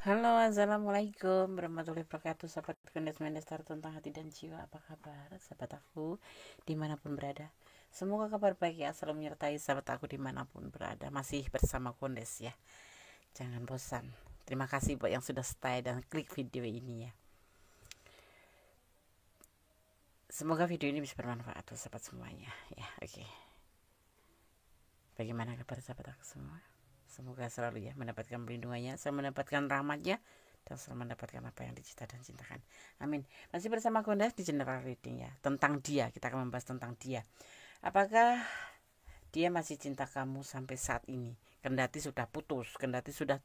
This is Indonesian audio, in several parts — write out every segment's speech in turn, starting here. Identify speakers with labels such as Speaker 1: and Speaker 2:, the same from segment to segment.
Speaker 1: Halo, assalamualaikum warahmatullahi wabarakatuh. Sahabat Kundes Mendestar tentang hati dan jiwa, apa kabar sahabat aku dimanapun berada? Semoga kabar baik ya selalu menyertai sahabat aku dimanapun berada. Masih bersama Kundes ya, jangan bosan. Terima kasih buat yang sudah stay dan klik video ini ya. Semoga video ini bisa bermanfaat untuk sahabat semuanya ya. Oke, bagaimana kabar sahabat aku semua? Semoga selalu ya mendapatkan perlindungannya, saya mendapatkan rahmatnya, dan selalu mendapatkan apa yang dicita dan cintakan. Amin. Masih bersama Gondas di general reading ya. Tentang dia, kita akan membahas tentang dia. Apakah dia masih cinta kamu sampai saat ini? Kendati sudah putus, kendati sudah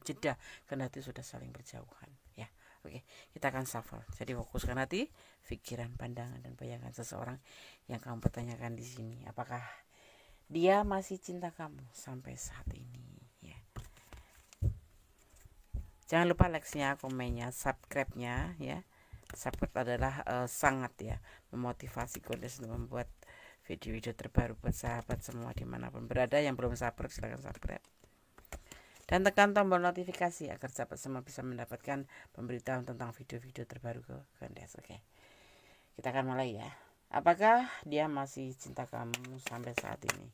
Speaker 1: jeda, kendati sudah saling berjauhan ya. Oke, kita akan shuffle. Jadi fokuskan hati, pikiran, pandangan, dan bayangan seseorang yang kamu pertanyakan di sini. Apakah dia masih cinta kamu sampai saat ini ya. Jangan lupa like-nya, komennya, subscribe-nya ya. Subscribe adalah sangat ya memotivasi Gondes untuk membuat video-video terbaru buat sahabat semua dimanapun berada. Yang belum subscribe silahkan subscribe dan tekan tombol notifikasi agar sahabat semua bisa mendapatkan pemberitahuan tentang video-video terbaru ke Gondes. Oke, kita akan mulai ya. Apakah dia masih cinta kamu sampai saat ini?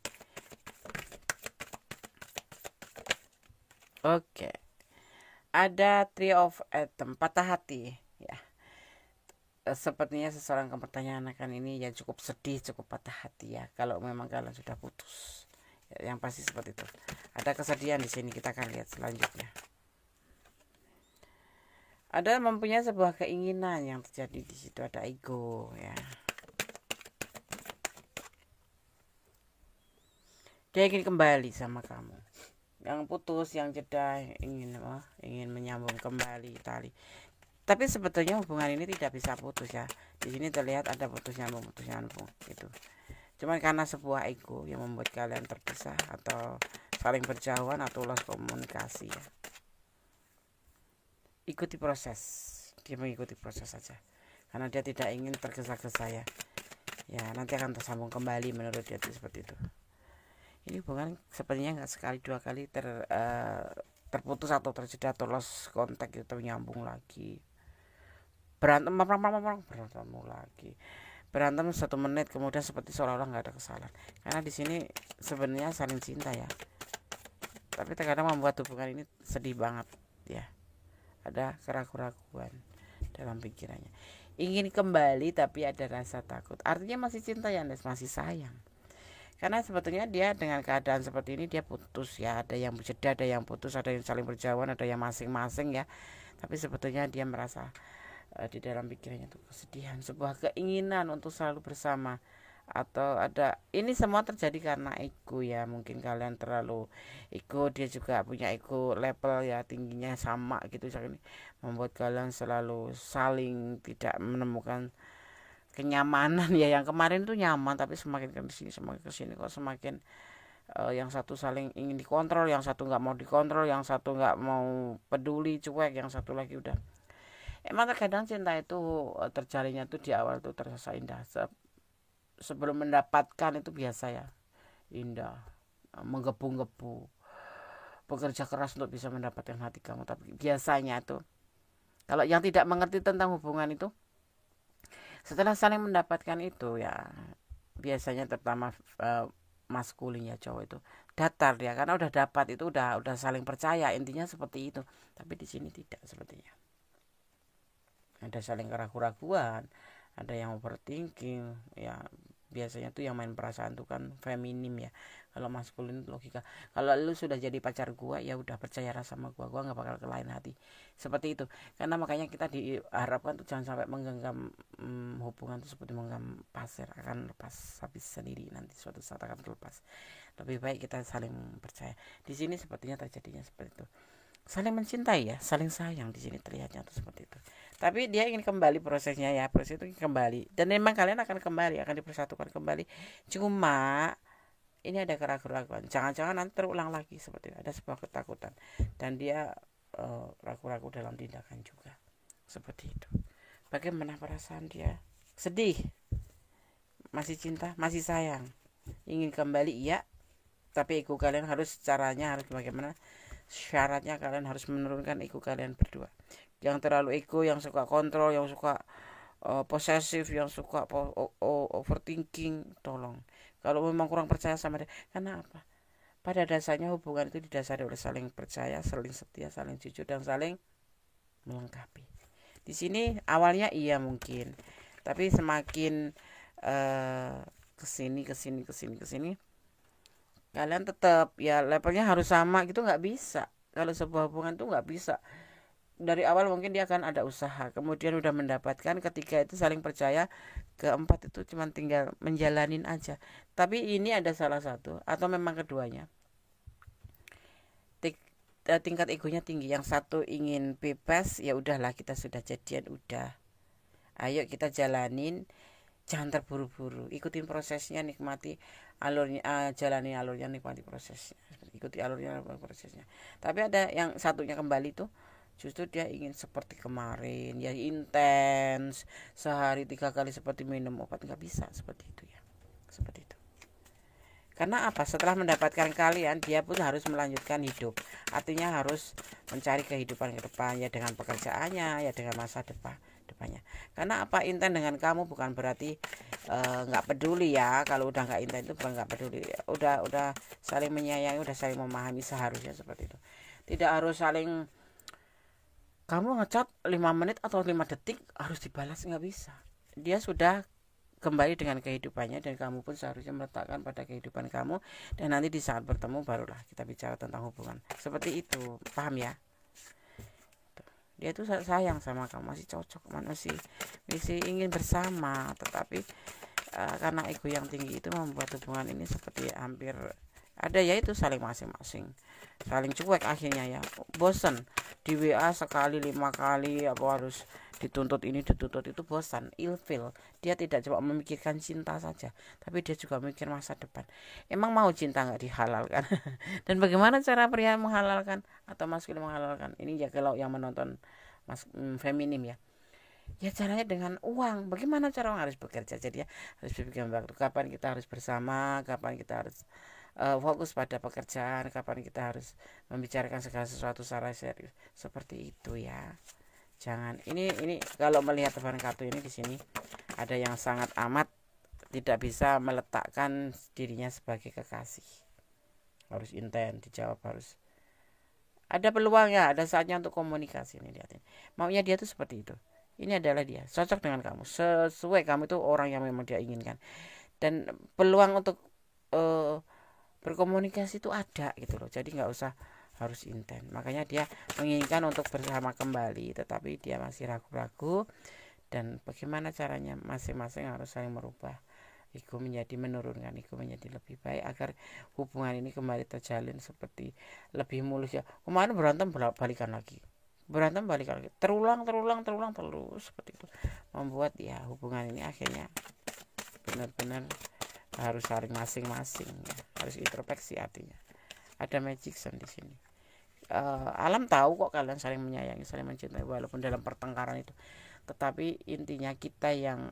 Speaker 1: Oke, ada Three of Atom, patah hati ya. Sepertinya seseorang yang mempertanyakan ini ya cukup sedih, cukup patah hati ya. Kalau memang kalian sudah putus, ya, yang pasti seperti itu. Ada kesedihan di sini, kita akan lihat selanjutnya. Ada mempunyai sebuah keinginan yang terjadi di situ, ada ego ya. Dia ingin kembali sama kamu. Yang putus, yang jeda, ingin menyambung kembali tali. Tapi sebetulnya hubungan ini tidak bisa putus ya. Di sini terlihat ada putus nyambung gitu. Cuman karena sebuah ego yang membuat kalian terpisah atau saling berjauhan atau lost komunikasi ya. Ikuti proses. Dia mengikuti proses saja. Karena dia tidak ingin tergesa-gesa ya. Ya, nanti akan tersambung kembali menurut dia itu seperti itu. Ini hubungan sepertinya nggak sekali dua kali terputus atau terjeda atau lost kontak gitu, nyambung lagi. Berantem lagi, berantem 1 menit kemudian seperti seolah-olah nggak ada kesalahan, karena di sini sebenarnya saling cinta ya, tapi terkadang membuat hubungan ini sedih banget ya. Ada keraguan dalam pikirannya, ingin kembali tapi ada rasa takut, artinya masih cinta ya, masih sayang. Karena sebetulnya dia dengan keadaan seperti ini dia putus ya, ada yang jeda, ada yang putus, ada yang saling berjauhan, ada yang masing-masing ya. Tapi sebetulnya dia merasa di dalam pikirannya itu kesedihan, sebuah keinginan untuk selalu bersama, atau ada, ini semua terjadi karena ego ya. Mungkin kalian terlalu ego, dia juga punya ego level ya, tingginya sama gitu, ini membuat kalian selalu saling tidak menemukan kenyamanan ya. Yang kemarin tuh nyaman, tapi semakin ke sini kok semakin yang satu saling ingin dikontrol, yang satu nggak mau dikontrol, yang satu nggak mau peduli, cuek, yang satu lagi udah. Emang terkadang cinta itu terjalinnya tuh di awal tuh terasa indah. Sebelum mendapatkan itu biasa ya, indah, menggebu-gebu, bekerja keras untuk bisa mendapatkan hati kamu. Tapi biasanya tuh kalau yang tidak mengerti tentang hubungan itu, setelah saling mendapatkan itu ya, biasanya terutama maskulin ya, cowok itu datar dia, karena udah dapat itu, udah saling percaya, intinya seperti itu. Tapi di sini tidak sepertinya. Ada saling keraguan, ada yang overthinking ya. Biasanya tuh yang main perasaan tuh kan feminim ya. Kalau maskulin logika. Kalau lu sudah jadi pacar gua, ya udah percayalah sama gua nggak bakal ke lain hati, seperti itu. Karena makanya kita diharapkan tuh jangan sampai menggenggam hubungan tuh seperti menggenggam pasir, akan lepas habis sendiri, nanti suatu saat akan terlepas. Lebih baik kita saling percaya. Di sini sepertinya terjadinya seperti itu, saling mencintai ya, saling sayang. Di sini terlihatnya tuh seperti itu. Tapi dia ingin kembali prosesnya ya, proses itu kembali, dan memang kalian akan kembali, akan dipersatukan kembali. Cuma ini ada keraguan, jangan-jangan nanti terulang lagi seperti itu. Ada sebuah ketakutan dan dia ragu-ragu dalam tindakan juga seperti itu. Bagaimana perasaan dia? Sedih, masih cinta, masih sayang, ingin kembali iya, tapi ego kalian harus, caranya harus bagaimana syaratnya kalian harus menurunkan ego kalian berdua. Yang terlalu ego, yang suka kontrol, yang suka posesif, yang suka overthinking, tolong. Kalau memang kurang percaya sama dia, karena apa? Pada dasarnya hubungan itu didasari oleh saling percaya, saling setia, saling jujur, dan saling melengkapi. Di sini awalnya iya mungkin, tapi semakin kesini kalian tetap ya levelnya harus sama gitu, nggak bisa. Kalau sebuah hubungan tuh nggak bisa dari awal. Mungkin dia akan ada usaha, kemudian udah mendapatkan, ketiga itu saling percaya, keempat itu cuma tinggal menjalanin aja. Tapi ini ada salah satu atau memang keduanya, tingkat egonya tinggi. Yang satu ingin bebas, ya udahlah kita sudah jadian, udah ayo kita jalanin, jangan terburu-buru, ikutin prosesnya, nikmati alurnya, jalani alurnya, nikmati prosesnya, ikuti alurnya, prosesnya. Tapi ada yang satunya kembali tuh, justru dia ingin seperti kemarin, ya intens, sehari 3 kali seperti minum obat. Nggak bisa seperti itu ya, seperti itu. Karena apa? Setelah mendapatkan kalian, dia pun harus melanjutkan hidup. Artinya harus mencari kehidupan ke depan, ya dengan pekerjaannya, ya dengan masa depannya. Karena apa? Intent dengan kamu bukan berarti nggak peduli ya. Kalau udah nggak intent itu bukan nggak peduli. Udah saling menyayangi, udah saling memahami, seharusnya seperti itu. Tidak harus saling kamu ngechat 5 menit atau 5 detik harus dibalas, nggak bisa. Dia sudah kembali dengan kehidupannya, dan kamu pun seharusnya meletakkan pada kehidupan kamu, dan nanti di saat bertemu barulah kita bicara tentang hubungan. Seperti itu, paham ya? Dia tuh sayang sama kamu, masih cocok, masih ingin bersama, tetapi karena ego yang tinggi itu membuat hubungan ini seperti hampir ada yaitu saling masing-masing, saling cuek akhirnya ya. Bosan di WA sekali 5 kali, apa harus dituntut ini dituntut itu, bosan, ilfil. Dia tidak cuma memikirkan cinta saja, tapi dia juga mikir masa depan. Emang mau cinta nggak dihalalkan? Dan bagaimana cara pria menghalalkan atau maskulin menghalalkan ini ya, kalau yang menonton feminim ya, ya caranya dengan uang. Bagaimana cara harus bekerja, jadi ya harus berpikir waktu kapan kita harus bersama, kapan kita harus fokus pada pekerjaan, kapan kita harus membicarakan segala sesuatu secara serius, seperti itu ya. Jangan ini kalau melihat teman kartu ini, di sini ada yang sangat amat tidak bisa meletakkan dirinya sebagai kekasih, harus intens dijawab, harus ada peluangnya, ada saatnya untuk komunikasi. Ini lihatin maunya dia tuh seperti itu. Ini adalah dia cocok dengan kamu, sesuai, kamu itu orang yang memang dia inginkan, dan peluang untuk berkomunikasi itu ada gitu loh. Jadi nggak usah harus intens. Makanya dia menginginkan untuk bersama kembali, tetapi dia masih ragu-ragu. Dan bagaimana caranya, masing-masing harus saling merubah ego menjadi, menurunkan ego menjadi lebih baik, agar hubungan ini kembali terjalin seperti lebih mulus ya. Kemarin berantem balikan lagi, berantem balikan lagi, terulang terus seperti itu, membuat ya hubungan ini akhirnya benar-benar harus saling masing-masing ya, harus introspeksi. Artinya ada magic zone di sini. Alam tahu kok kalian saling menyayangi, saling mencintai walaupun dalam pertengkaran itu, tetapi intinya kita yang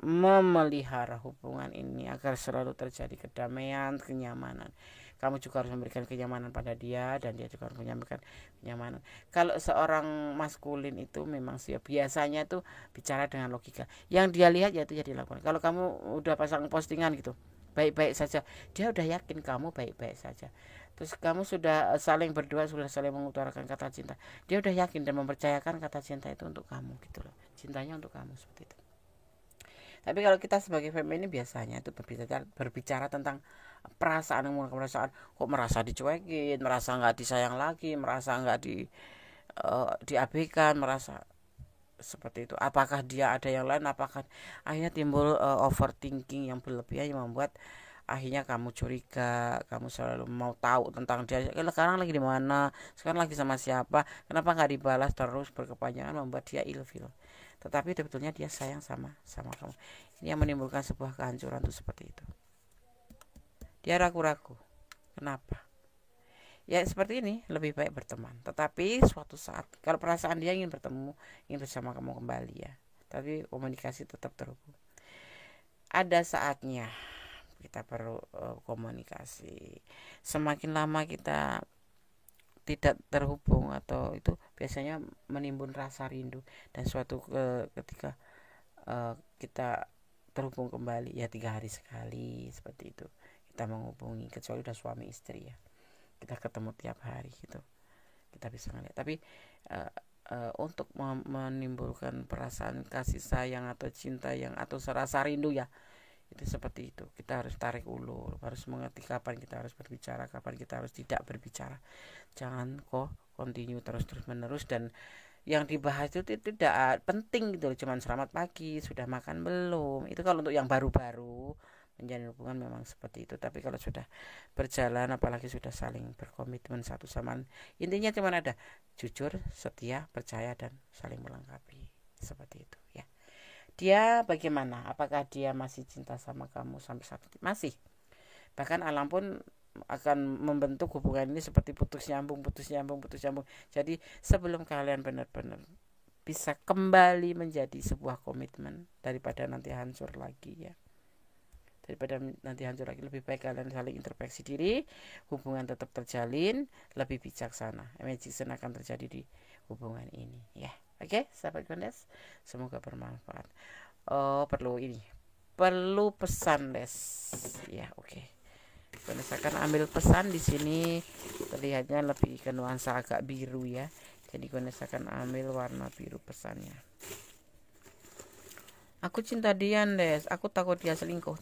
Speaker 1: memelihara hubungan ini agar selalu terjadi kedamaian, kenyamanan. Kamu juga harus memberikan kenyamanan pada dia, dan dia juga harus memberikan kenyamanan. Kalau seorang maskulin itu memang sih biasanya tuh bicara dengan logika, yang dia lihat ya itu jadi lakukan. Kalau kamu udah pasang postingan gitu baik-baik saja, dia udah yakin kamu baik-baik saja. Terus kamu sudah saling berdua, sudah saling mengutarakan kata cinta, dia udah yakin dan mempercayakan kata cinta itu untuk kamu gitu loh, cintanya untuk kamu, seperti itu. Tapi kalau kita sebagai feminim biasanya itu berbicara tentang perasaan, kok merasa dicuekin, merasa nggak disayang lagi, merasa nggak diabaikan, merasa seperti itu. Apakah dia ada yang lain? Apakah akhirnya timbul overthinking yang berlebihan, yang membuat akhirnya kamu curiga, kamu selalu mau tahu tentang dia. Sekarang lagi di mana? Sekarang lagi sama siapa? Kenapa nggak dibalas terus berkepanjangan, membuat dia ilfil. Tetapi sebetulnya dia sayang sama kamu. Ini yang menimbulkan sebuah kehancuran tuh seperti itu. Dia ragu-ragu. Kenapa? Ya seperti ini, lebih baik berteman. Tetapi suatu saat kalau perasaan dia ingin bertemu, ingin bersama kamu kembali ya, tapi komunikasi tetap terhubung. Ada saatnya kita perlu komunikasi. Semakin lama kita tidak terhubung atau itu biasanya menimbun rasa rindu, dan suatu ketika kita terhubung kembali ya 3 hari sekali seperti itu kita menghubungi, kecuali udah suami istri ya kita ketemu tiap hari gitu kita bisa ngeliat. Tapi untuk menimbulkan perasaan kasih sayang atau cinta yang atau serasa rindu ya itu seperti itu, kita harus tarik ulur, harus mengerti kapan kita harus berbicara, kapan kita harus tidak berbicara. Jangan kok continue terus menerus dan yang dibahas itu tidak penting gitu, cuman selamat pagi, sudah makan belum. Itu kalau untuk yang baru-baru menjalin hubungan memang seperti itu. Tapi kalau sudah berjalan, apalagi sudah saling berkomitmen satu sama lain, intinya cuma ada jujur, setia, percaya, dan saling melengkapi. Seperti itu ya. Dia bagaimana? Apakah dia masih cinta sama kamu sampai saat ini? Masih. Bahkan alam pun akan membentuk hubungan ini seperti putus nyambung. Jadi sebelum kalian benar-benar bisa kembali menjadi sebuah komitmen, daripada nanti hancur lagi ya. Lebih baik kalian saling introspeksi diri, hubungan tetap terjalin, lebih bijaksana. Imagination akan terjadi di hubungan ini ya. Oke, sahabat Gondes, semoga bermanfaat. Perlu pesan les ya. Oke. Gondes akan ambil pesan di sini, terlihatnya lebih ke nuansa agak biru ya. Jadi Gondes akan ambil warna biru pesannya. Aku cinta dia, Les. Aku takut dia selingkuh.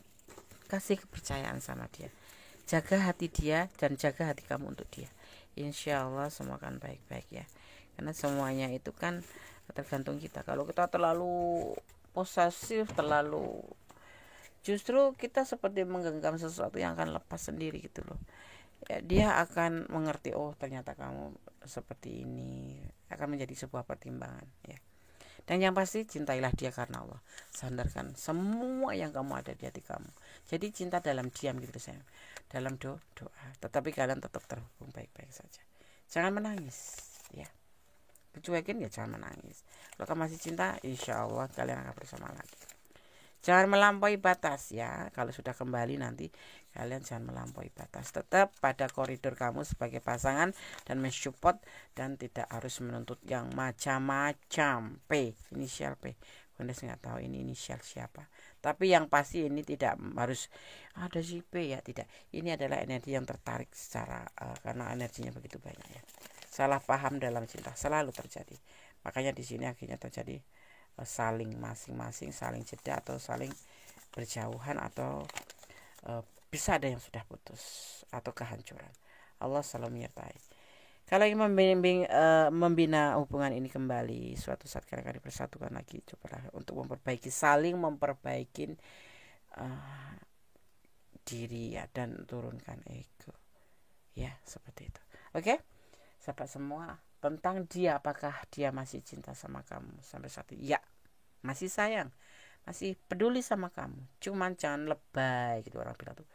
Speaker 1: Kasih kepercayaan sama dia. Jaga hati dia dan jaga hati kamu untuk dia. Insya Allah semua akan baik-baik ya. Karena semuanya itu kan tergantung kita. Kalau kita terlalu posesif, justru kita seperti menggenggam sesuatu yang akan lepas sendiri gitu loh ya. Dia akan mengerti, oh ternyata kamu seperti ini, akan menjadi sebuah pertimbangan ya. Dan yang pasti cintailah dia karena Allah. Sandarkan semua yang kamu ada di hati kamu. Jadi cinta dalam diam gitu sayang, dalam doa. Tetapi kalian tetap terhubung baik-baik saja. Jangan menangis ya. Cuekin ya, jangan menangis. Kalau kamu masih cinta, insya Allah kalian akan bersama lagi. Jangan melampaui batas ya. Kalau sudah kembali nanti kalian jangan melampaui batas. Tetap pada koridor kamu sebagai pasangan dan mensupport, dan tidak harus menuntut yang macam-macam. P, inisial P. Gondes nggak tahu ini inisial siapa. Tapi yang pasti ini tidak harus ada si P ya, tidak. Ini adalah energi yang tertarik secara karena energinya begitu banyak ya. Salah paham dalam cinta selalu terjadi. Makanya di sini akhirnya terjadi saling masing-masing saling jeda atau saling berjauhan, atau bisa ada yang sudah putus atau kehancuran. Allah selalu menyertai. Kalau ingin membina hubungan ini kembali, suatu saat kalian akan dipersatukan lagi. Cobalah untuk saling memperbaiki diri ya, dan turunkan ego ya, seperti itu. Oke, sahabat semua, tentang dia, apakah dia masih cinta sama kamu sampai saat ini? Ya, masih sayang, masih peduli sama kamu. Cuman jangan lebay gitu, orang bilang tuh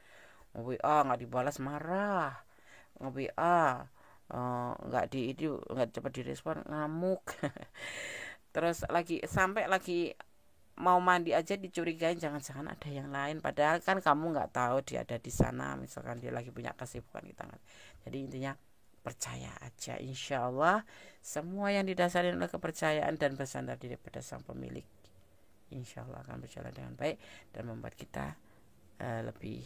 Speaker 1: WA nggak dibalas marah, WA nggak cepat direspon ngamuk. Terus sampai lagi mau mandi aja dicurigain jangan-jangan ada yang lain, padahal kan kamu nggak tahu dia ada di sana, misalkan dia lagi punya kesibukan di tangan. Jadi intinya percaya aja, insya Allah semua yang didasari oleh kepercayaan dan bersandar diri pada sang pemilik, insya Allah akan berjalan dengan baik dan membuat kita lebih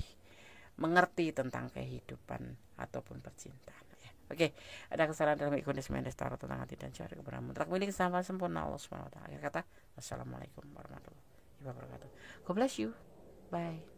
Speaker 1: mengerti tentang kehidupan ataupun percintaan ya. Oke, ada kesalahan dalam Gondes Mendes taruh tentang hati dan cari kebenaran mutlak milik sama sempurna Allah SWT. Akhir kata, wassalamualaikum warahmatullahi wabarakatuh. God bless you, bye.